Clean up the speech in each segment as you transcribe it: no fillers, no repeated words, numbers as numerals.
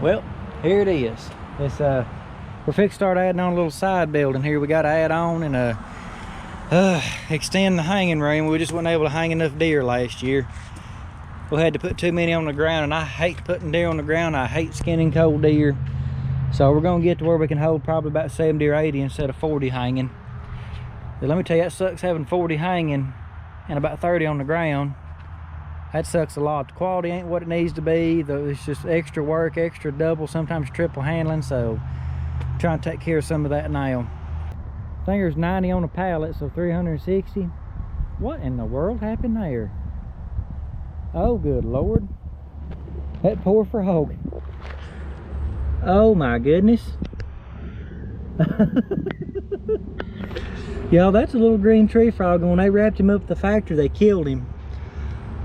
Well, here it is. It's we're fixing to start adding on a little side building here. We got to add on and extend the hanging room. We just wasn't able to hang enough deer last year. We had to put too many on the ground, and I hate putting deer on the ground. I hate skinning cold deer. So we're gonna get to where we can hold probably about 70 or 80 instead of 40 hanging. But let me tell you, that sucks having 40 hanging and about 30 on the ground. That sucks a lot. The quality ain't what it needs to be. It's just extra work, extra double, sometimes triple handling. So I'm trying to take care of some of that now. I think there's 90 on a pallet, so 360. What in the world happened there? Oh, good Lord. That poor frog. Oh my goodness. Y'all, that's a little green tree frog, and when they wrapped him up at the factory, they killed him.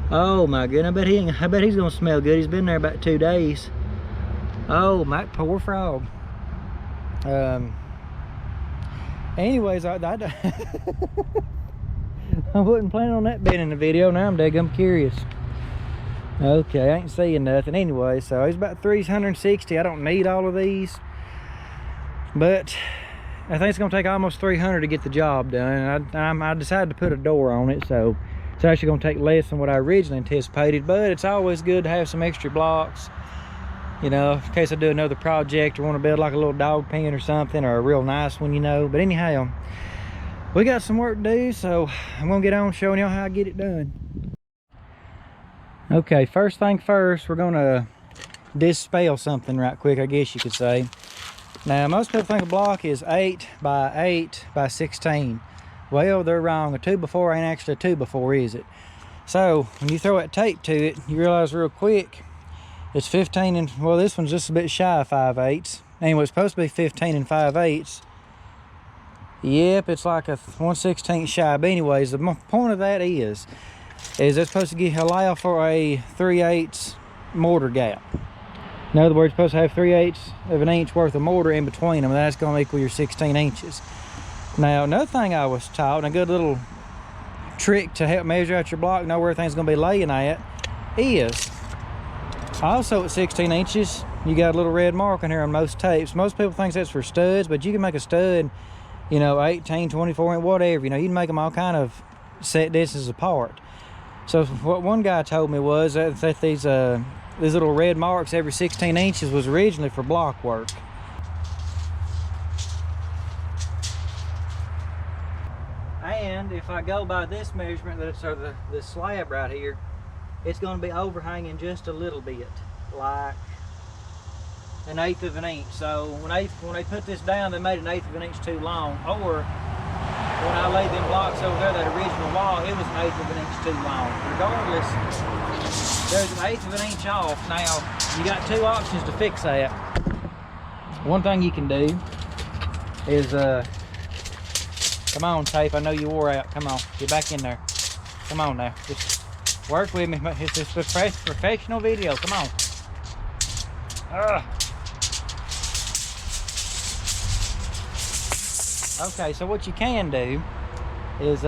Oh my goodness, I bet he's gonna smell good. He's been there about 2 days. Oh, my poor frog. Anyways, I wasn't planning on that being in the video. Now I'm curious. Okay, I ain't seeing nothing anyway. So it's about 360. I don't need all of these, but I think it's gonna take almost 300 to get the job done. I decided to put a door on it, so it's actually gonna take less than what I originally anticipated. But it's always good to have some extra blocks, you know, in case I do another project or want to build like a little dog pen or something, or a real nice one, you know. But anyhow, we got some work to do, so I'm gonna get on showing y'all how I get it done. Okay, first thing first, we're gonna dispel something right quick, I guess you could say. Now, most people think a block is 8 by 8 by 16. Well, they're wrong. A 2x4 ain't actually a 2x4, is it? So when you throw that tape to it, you realize real quick it's 15 and, well, this one's just a bit shy of 5/8. Anyway, it's supposed to be 15 and 5/8. Yep, it's like a 1/16 shy. But anyways, the point of that is it's supposed to allow for a 3/8 mortar gap. In other words, you're supposed to have 3/8 of an inch worth of mortar in between them, and that's going to equal your 16 inches. Now, another thing I was taught, and a good little trick to help measure out your block, know where everything's going to be laying at, is also at 16 inches, you got a little red mark in here on most tapes. Most people think that's for studs, but you can make a stud, you know, 18, 24, and whatever. You know, you can make them all kind of set distances apart. So what one guy told me was that these little red marks every 16 inches was originally for block work. And if I go by this measurement, that's the slab right here, it's going to be overhanging just a little bit, like 1/8 of an inch. So when they put this down, they made 1/8 of an inch too long. Or when I laid them blocks over there, that original wall, it was 1/8 of an inch too long. Regardless, there's 1/8 of an inch off. Now, you got two options to fix that. One thing you can do is, come on, tape, I know you wore out. Come on, get back in there. Come on now, just work with me. It's a professional video, come on. Okay, so what you can do is,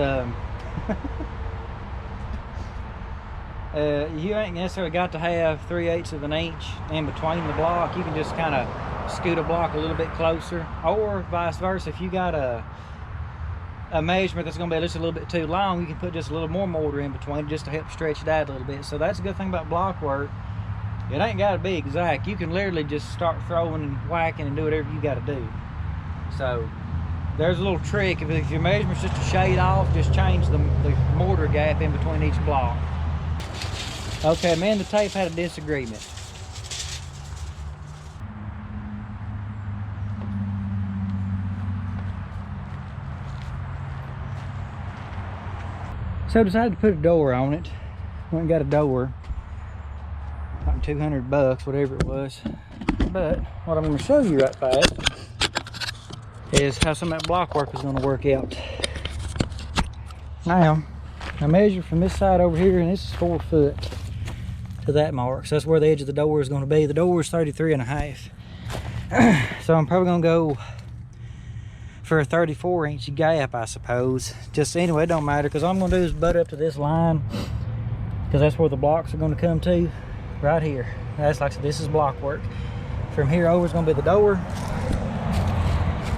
you ain't necessarily got to have 3/8 of an inch in between the block. You can just kind of scoot a block a little bit closer, or vice versa. If you got a measurement that's going to be just a little bit too long, you can put just a little more mortar in between just to help stretch it out a little bit. So that's a good thing about block work. It ain't got to be exact. You can literally just start throwing and whacking and do whatever you got to do. So there's a little trick. If your measurement's just a shade off, just change the mortar gap in between each block. Okay, me and the tape had a disagreement. So I decided to put a door on it. Went and got a door. Like 200 bucks, whatever it was. But what I'm going to show you right fast is how some of that block work is going to work out. Now, I measured from this side over here, and this is 4 foot to that mark. So that's where the edge of the door is going to be. The door is 33.5. So I'm probably going to go for a 34-inch gap, I suppose. Just anyway, it don't matter, because all I'm going to do is butt up to this line, because that's where the blocks are going to come to, right here. That's like I said, this is block work. From here over is gonna be the door.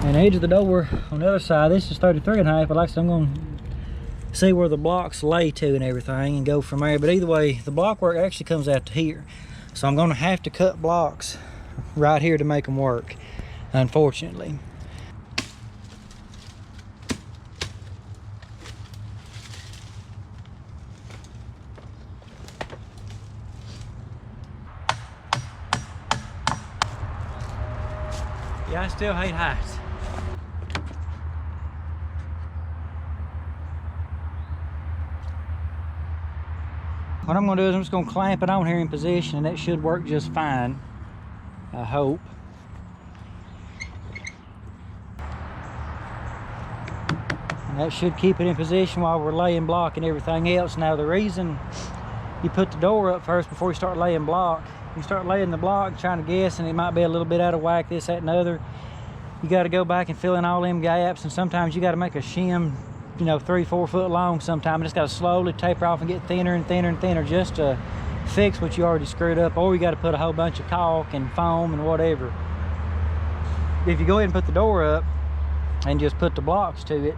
And the edge of the door on the other side, this is 33.5, but like I said, I'm gonna see where the blocks lay to and everything and go from there. But either way, the block work actually comes out to here. So I'm gonna have to cut blocks right here to make them work, unfortunately. Yeah, I still hate heights. What I'm gonna do is I'm just gonna clamp it on here in position, and that should work just fine, I hope. And that should keep it in position while we're laying block and everything else. Now the reason you put the door up first before you start laying block, you start laying the block trying to guess, and it might be a little bit out of whack, this, that, and the other. You got to go back and fill in all them gaps, and sometimes you got to make a shim, you know, 3-4 foot long sometimes, and it's got to slowly taper off and get thinner and thinner and thinner just to fix what you already screwed up. Or you got to put a whole bunch of caulk and foam and whatever. If you go ahead and put the door up and just put the blocks to it,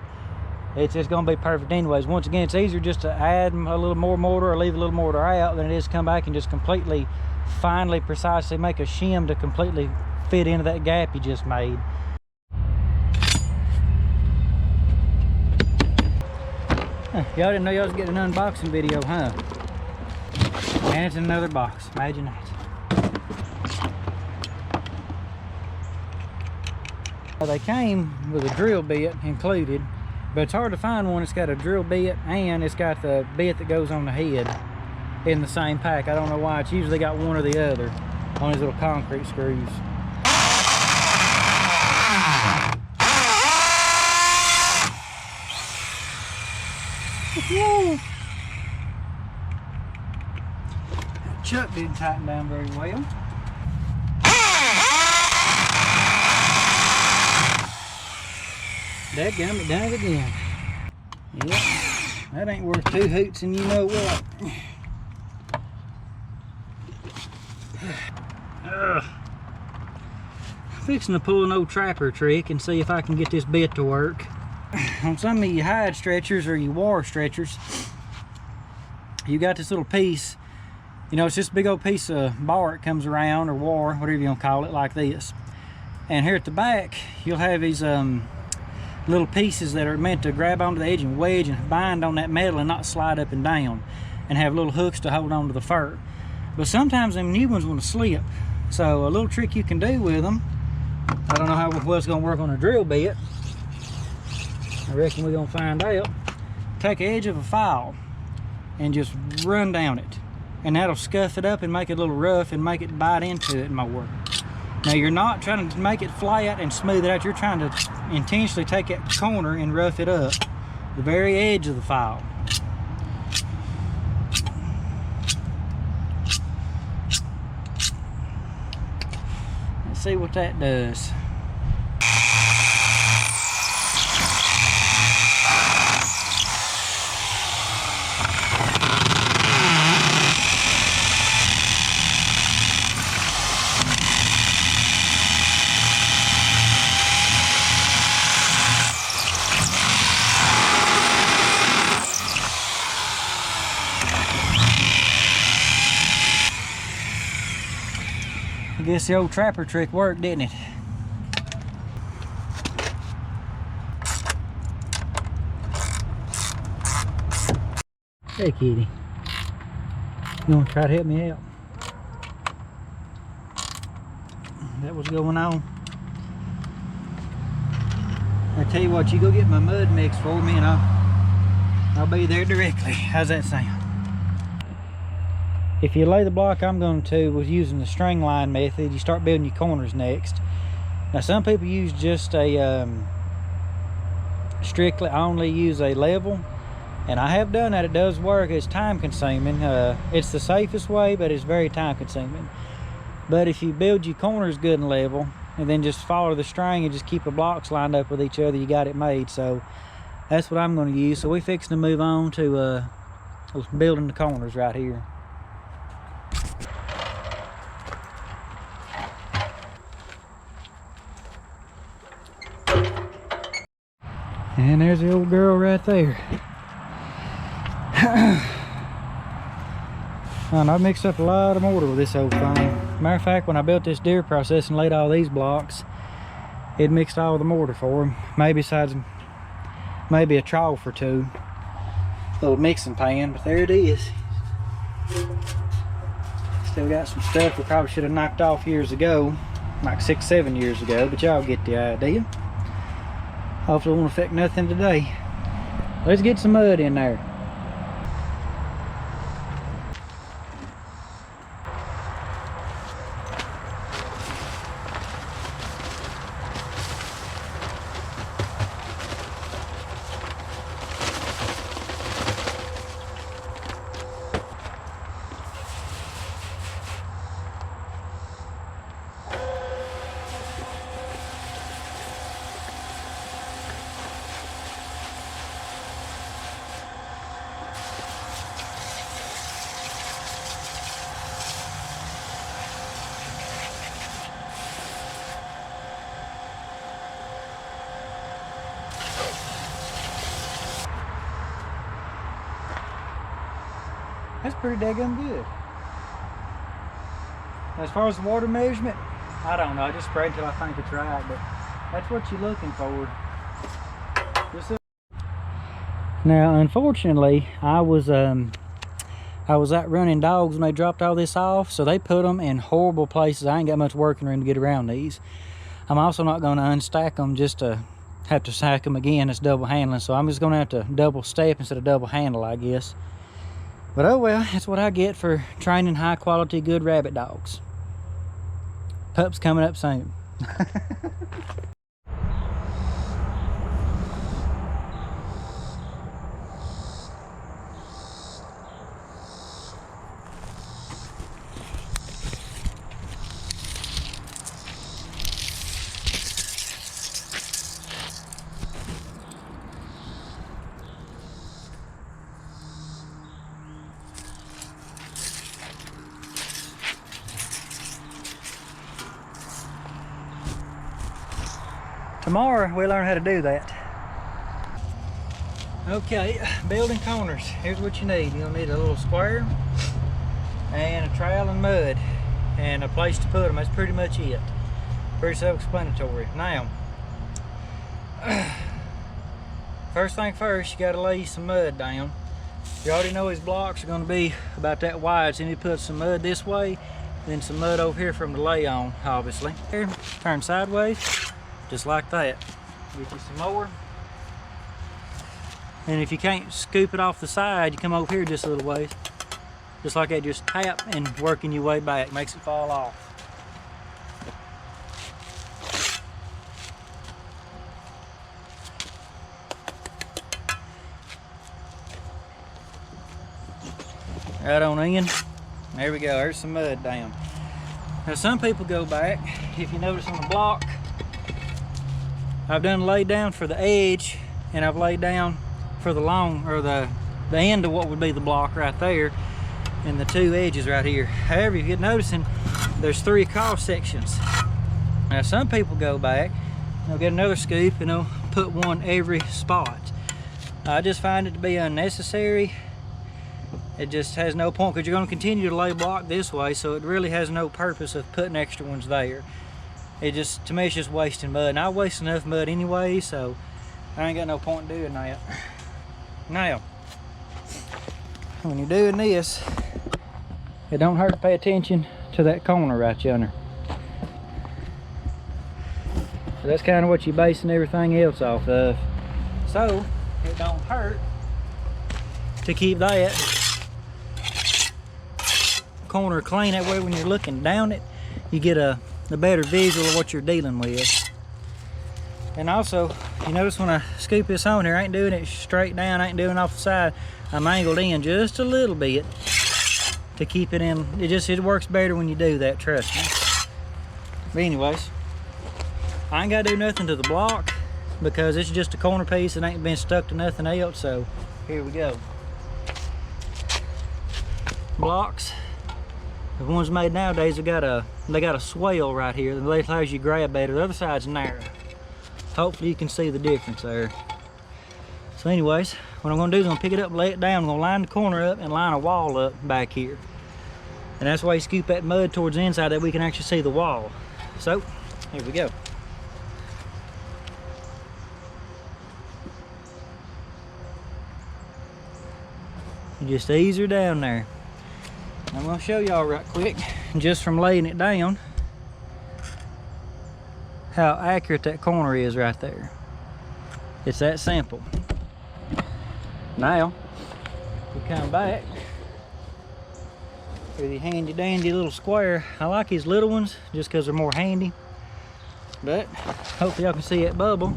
it's just going to be perfect anyways. Once again, it's easier just to add a little more mortar or leave a little mortar out than it is to come back and just completely, finely, precisely make a shim to completely fit into that gap you just made. Y'all didn't know y'all was getting an unboxing video, huh? And it's in another box. Imagine that. Well, they came with a drill bit included, but it's hard to find one that's got a drill bit and it's got the bit that goes on the head in the same pack. I don't know why. It's usually got one or the other on these little concrete screws. Whoa. Chuck didn't tighten down very well. Dadgum, it done it again. Yep, that ain't worth 2 hoots, and you know what? Fixing to pull an old trapper trick and see if I can get this bit to work. On some of your hide stretchers or your war stretchers, you got this little piece, you know, it's just a big old piece of bark comes around, or war, whatever you want to call it, like this. And here at the back, you'll have these little pieces that are meant to grab onto the edge and wedge and bind on that metal and not slide up and down, and have little hooks to hold on to the fur. But sometimes them new ones want to slip. So a little trick you can do with them, I don't know how well it's going to work on a drill bit. I reckon we're going to find out. Take the edge of a file and just run down it, and that'll scuff it up and make it a little rough and make it bite into it more. Now you're not trying to make it flat and smooth it out, you're trying to intentionally take that corner and rough it up, the very edge of the file. Let's see what that does. I guess the old trapper trick worked, didn't it? Hey kitty, you want to try to help me out? That was going on. I tell you what, you go get my mud mix for me and I'll be there directly. How's that sound? If you lay the block I'm going to was using the string line method, you start building your corners next. Now some people use just a strictly only use a level, and I have done that. It does work. It's time consuming. It's the safest way, but it's very time consuming. But if you build your corners good and level and then just follow the string and just keep the blocks lined up with each other, you got it made. So that's what I'm going to use. So we're fixing to move on to building the corners right here. And there's the old girl right there. And I mixed up a lot of mortar with this whole thing. Matter of fact, when I built this deer process and laid all these blocks, it mixed all the mortar for them. Maybe besides maybe a trough or two. Little mixing pan, but there it is. Still got some stuff we probably should have knocked off years ago, like 6-7 years ago, but y'all get the idea. Hopefully it won't affect nothing today. Let's get some mud in there. That's pretty daggone good. As far as the water measurement, I don't know. I just spray until I think it's right, but that's what you're looking for. Now, unfortunately, I was out running dogs when they dropped all this off, so they put them in horrible places. I ain't got much working room to get around these. I'm also not going to unstack them just to have to stack them again. It's double handling, so I'm just going to have to double step instead of double handle, I guess. But oh well, that's what I get for training high quality, good rabbit dogs. Pup's coming up soon. Tomorrow we'll learn how to do that. Okay, building corners. Here's what you need. You'll need a little square and a trowel and mud and a place to put them. That's pretty much it. Pretty self-explanatory. Now, first thing first, you gotta lay some mud down. You already know his blocks are gonna be about that wide, so you need to put some mud this way, then some mud over here for them to lay on, obviously. Here, turn sideways. Just like that. Get you some more. And if you can't scoop it off the side, you come over here just a little ways. Just like that, just tap and working your way back. Makes it fall off. Right on in. There we go, there's some mud down. Now some people go back, if you notice on the block, I've done laid down for the edge, and I've laid down for the long, or the end of what would be the block right there, and the two edges right here. However, you get noticing, there's 3 cross sections. Now some people go back, they'll get another scoop, and they'll put one every spot. I just find it to be unnecessary. It just has no point, because you're going to continue to lay block this way, so it really has no purpose of putting extra ones there. It just, to me, it's just wasting mud. And I waste enough mud anyway, so I ain't got no point in doing that. Now, when you're doing this, it don't hurt to pay attention to that corner right yonder. So that's kind of what you're basing everything else off of. So, it don't hurt to keep that corner clean. That way when you're looking down it, you get a better visual of what you're dealing with. And also, you notice when I scoop this on here, I ain't doing it straight down, I ain't doing it off the side. I'm angled in just a little bit to keep it in. It works better when you do that, trust me. But anyways, I ain't gotta do nothing to the block because it's just a corner piece. It ain't been stuck to nothing else, so here we go. Blocks, the ones made nowadays, they got a swell right here that allows you to grab better. The other side's narrow. Hopefully you can see the difference there. So anyways, what I'm gonna do is I'm gonna pick it up and lay it down. I'm gonna line the corner up and line a wall up back here. And that's why you scoop that mud towards the inside that we can actually see the wall. So, here we go. You just ease her down there. I'm gonna show y'all right quick, just from laying it down, how accurate that corner is right there. It's that simple. Now, we come back with the handy dandy little square. I like these little ones just because they're more handy. But hopefully y'all can see that bubble.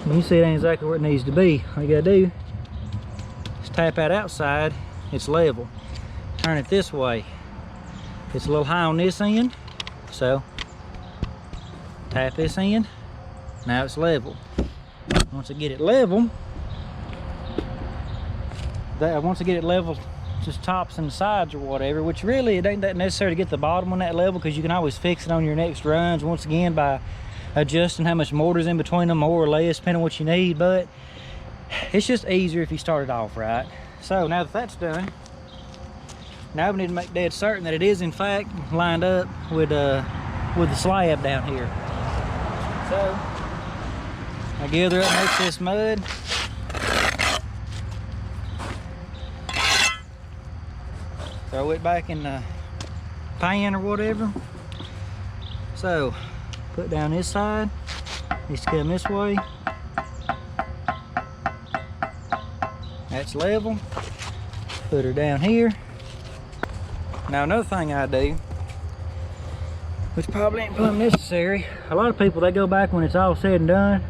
You see it ain't exactly where it needs to be. All you gotta do is tap that outside, it's level. Turn it this way. It's a little high on this end, so tap this end. Now it's level. Once I get it level, just tops and sides or whatever, which really it ain't that necessary to get the bottom on that level, because you can always fix it on your next runs once again by adjusting how much mortar's in between them, more or less, depending on what you need. But it's just easier if you start it off right. So now that that's done, now we need to make dead certain that it is in fact lined up with the slab down here. So I gather up most of this mud. Throw it back in the pan or whatever. So put down this side, needs to come this way. That's level. Put her down here. Now another thing I do, which probably ain't plumb necessary, a lot of people, they go back when it's all said and done,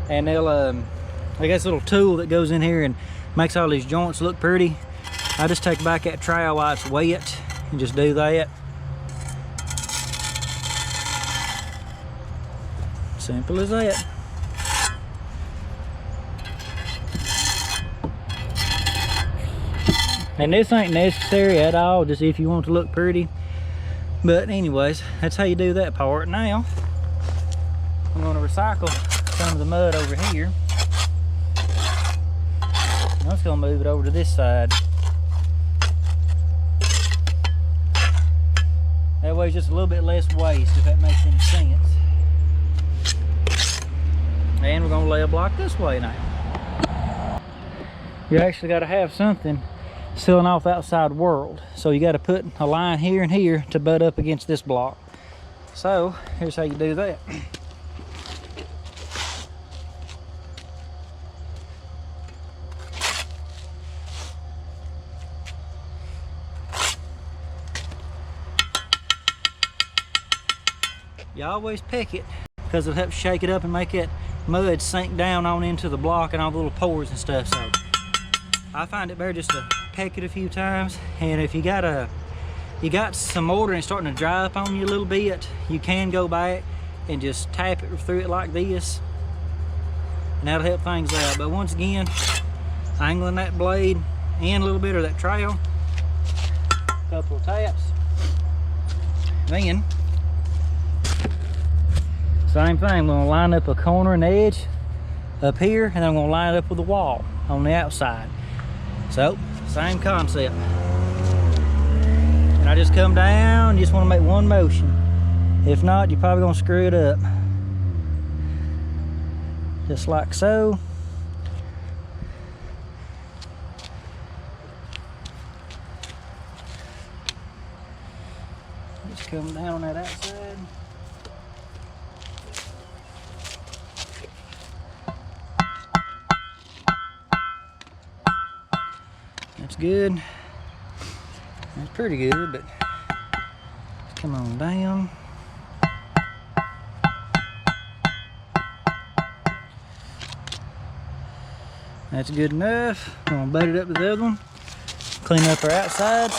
and they'll they got this little tool that goes in here and makes all these joints look pretty. I just take back that trowel while it's wet and just do that. Simple as that. And this ain't necessary at all, just if you want to look pretty. But anyways, that's how you do that part. Now, I'm going to recycle some of the mud over here. I'm just going to move it over to this side. That way it's just a little bit less waste, if that makes any sense. And we're going to lay a block this way now. You actually got to have something sealing off the outside world. So you got to put a line here and here to butt up against this block. So here's how you do that. You always pick it because it'll help shake it up and make that mud sink down on into the block and all the little pores and stuff. So I find it better just to peck it a few times. And if you got some mortar and it's starting to dry up on you a little bit, you can go back and just tap it through it like this, and that'll help things out. But once again, angling that blade and a little bit of that trowel, a couple of taps, then same thing. I'm going to line up a corner and edge up here, and then I'm going to line it up with the wall on the outside. So same concept. And I just come down, you just want to make one motion. If not, you're probably going to screw it up. Just like so. Just come down on that outside. That's good. That's pretty good, but let's come on down. That's good enough. I'm gonna butt it up with the other one. Clean up our outsides.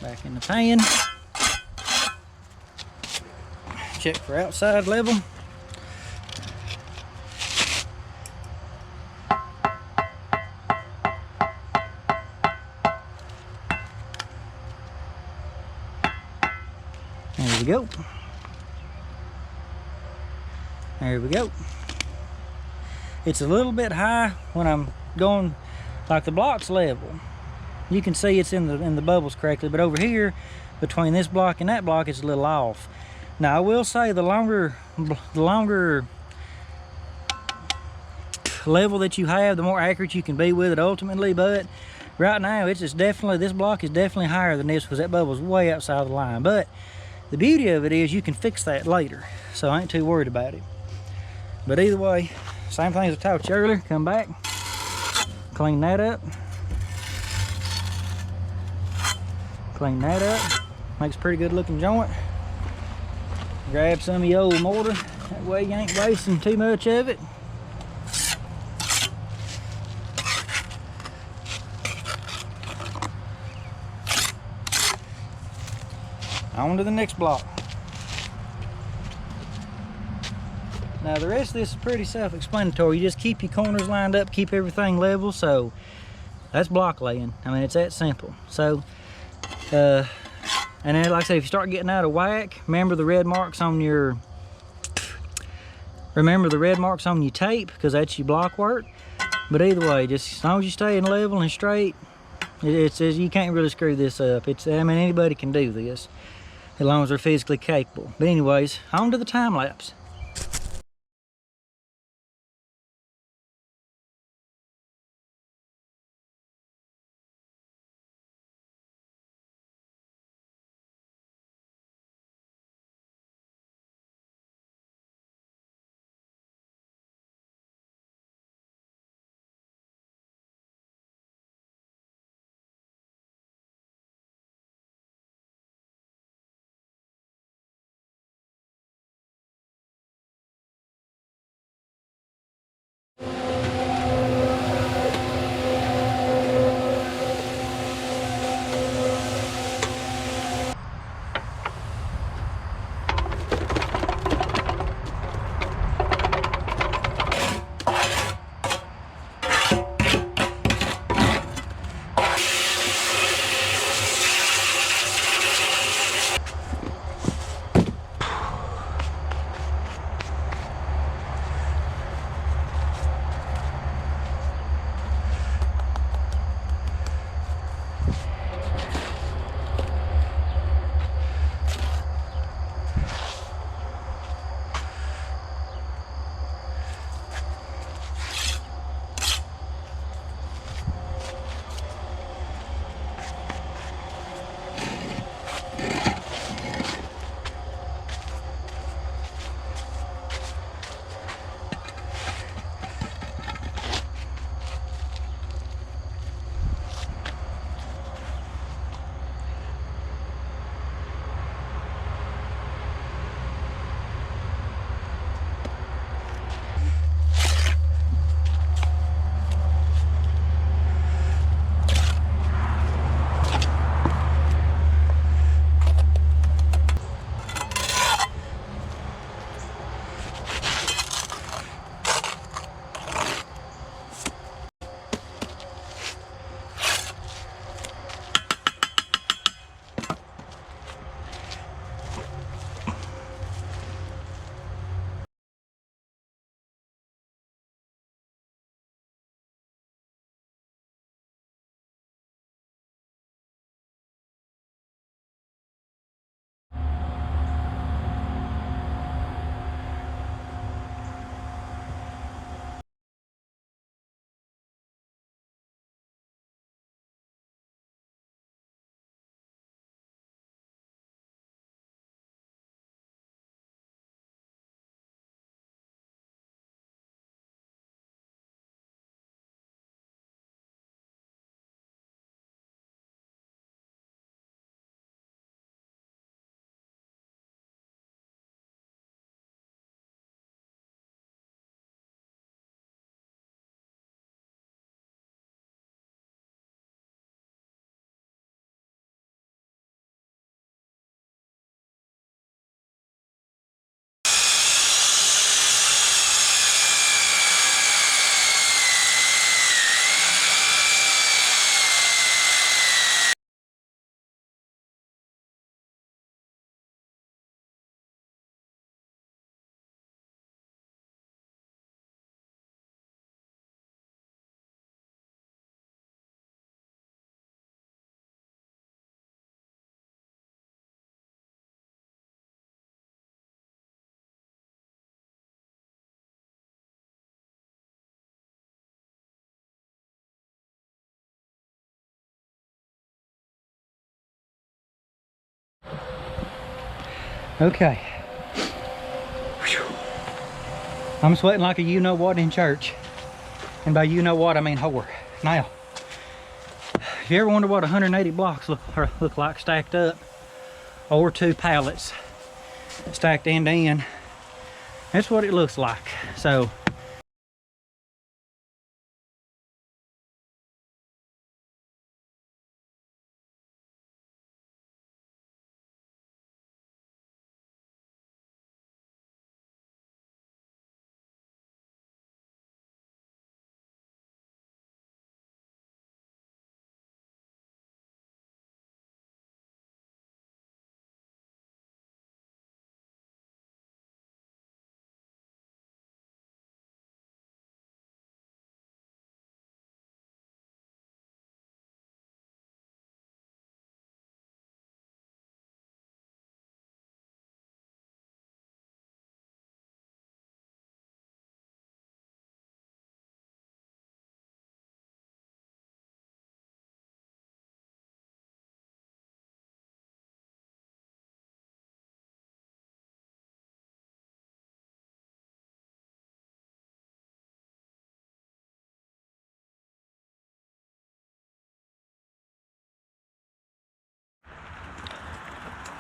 Back in the pan. Check for outside level. There we go. There we go. It's a little bit high when I'm going, like the block's level. You can see it's in the bubbles correctly, but over here, between this block and that block, it's a little off. Now I will say the longer level that you have, the more accurate you can be with it ultimately, but right now it's just definitely, this block is definitely higher than this because that bubble's way outside the line. But the beauty of it is you can fix that later, so I ain't too worried about it. But either way, same thing as I taught you earlier. Come back, clean that up, clean that up. Makes a pretty good looking joint. Grab some of your old mortar, that way you ain't wasting too much of it. On to the next block. Now the rest of this is pretty self-explanatory. You just keep your corners lined up, keep everything level. So that's block laying. I mean, it's that simple. So, and then like I said, if you start getting out of whack, remember the red marks on your tape, because that's your block work. But either way, just as long as you stay in level and straight, it says you can't really screw this up. I mean, anybody can do this as long as they're physically capable. But anyways, on to the time lapse. Okay. Whew. I'm sweating like a you-know-what in church. And by you-know-what, I mean whore. Now, if you ever wonder what 180 blocks look like stacked up, or 2 pallets stacked end to end, that's what it looks like. So,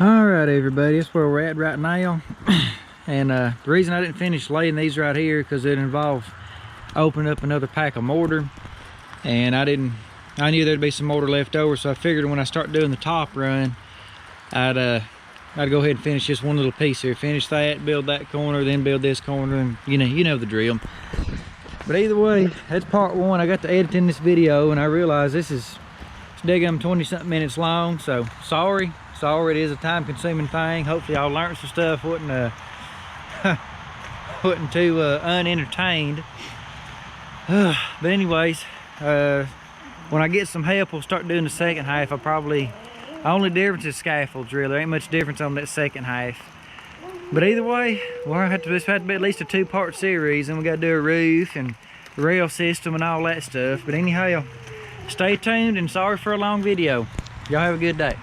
all right, everybody, that's where we're at right now. And the reason I didn't finish laying these right here because it involved opening up another pack of mortar, and I knew there'd be some mortar left over, so I figured when I start doing the top run, I'd go ahead and finish just one little piece here. Finish that, build that corner, then build this corner, and you know the drill. But either way, that's part 1. I got to editing this video, and I realized it's daggum 20-something minutes long. So sorry, it is a time-consuming thing. Hopefully, y'all learned some stuff. Wasn't too unentertained. But anyways, when I get some help, we'll start doing the second half. The only difference is scaffolds, really. There ain't much difference on that second half. But either way, this had to be at least a 2-part series, and we got to do a roof and rail system and all that stuff. But anyhow, stay tuned, and sorry for a long video. Y'all have a good day.